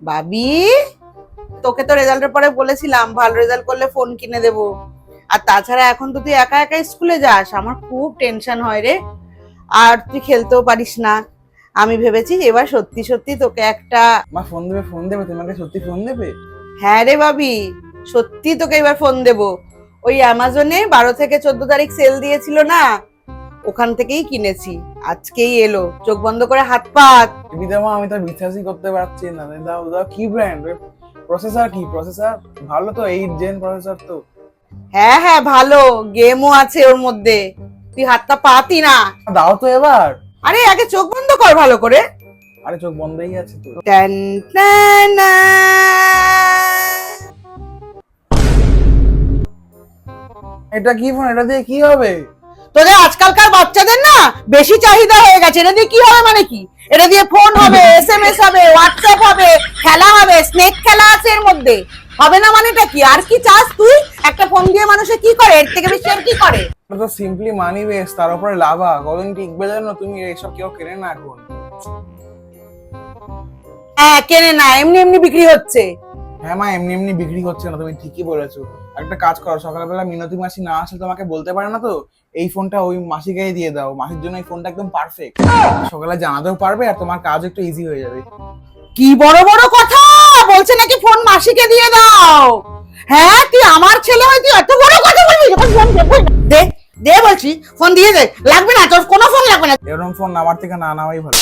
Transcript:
বাবি, তোকে তো রেজাল্টের পরে বলেছিলাম ভালো রেজাল্ট করলে ফোন কিনে দেবো। আর তাছাড়া এখন তো তুই একা একা স্কুলে যাস, আমার খুব টেনশন হয় রে। আর তুই খেলতেও পারিস না। আমি ভেবেছি এবার সত্যি সত্যি তোকে একটা। মা ফোন দেবে তোমাকে সত্যি ফোন দেবে? হ্যাঁ রে বাবি, সত্যি তোকে এবার ফোন দেবো। ওই অ্যামাজনে 12 থেকে 14 তারিখ সেল দিয়েছিল না, ওখান থেকেই কিনেছি। আজকেই এলো, চোখ বন্ধ করে হাত পাত। মা আমি তো বিশ্বাসই করতে পারছি না। দাও দাও, কি ব্র্যান্ড? প্রসেসর কি? প্রসেসর ভালো তো, 8 জেন প্রসেসর তো। হ্যাঁ হ্যাঁ ভালো, গেমও আছে ওর মধ্যে। তুই হাতটা পাতি না। দাও তো এবার। আরে আগে চোখ বন্ধ কর ভালো করে। আরে চোখ বন্ধই আছে তো। টান টান না। এটা কি ফোন? এটা দিয়ে কি হবে? তোদের আজকালকার বাচ্চাদের না বেশি চাহিদা হয়ে গেছে। এটা দিয়ে কি হবে মানে কি? এটা দিয়ে ফোন হবে, এসএমএস হবে, হোয়াটসঅ্যাপ হবে, খেলা হবে, স্নেক খেলা আছে এর মধ্যে। হবে না মানেটা কি? আর কি চাস তুই? একটা ফোন দিয়ে মানুষে কি করে? এর থেকে বেশি আর কি করে? এটা তো সিম্পলি মানি ওয়েস্ট, তার উপরে লাভা। কতদিন টিকবে জানো তুমি? এইসব কেউ কেনে না এখন। হ্যাঁ কেনে না, এমনি এমনি বিক্রি হচ্ছে। হ্যাঁ মা, এমনি এমনি বিক্রি হচ্ছে না, তুমি ঠিকই বলেছো। একটা কাজ করো, সকালবেলা মিনতি মাসি না আসলে তোমাকে বলতে পারে না তো, এই ফোনটা ওই মাসিকেই দিয়ে দাও। মাসির জন্য এই ফোনটা একদম পারফেক্ট। সকালে জানাতেও পারবে আর তোমার কাজ একটু ইজি হয়ে যাবে। কি বড় বড় কথা বলছে নাকি ফোন মাসিকে দিয়ে দাও? হ্যাঁ তুই আমার ছেলে হয়ে তুই এত বড় কথা বলবি? যখন ফোন দে দে বলছি, ফোন দিয়ে দে। লাগবে না তোর কোনো ফোন লাগবে না। এরকম ফোন আমার থেকে না নেওয়াই ভালো।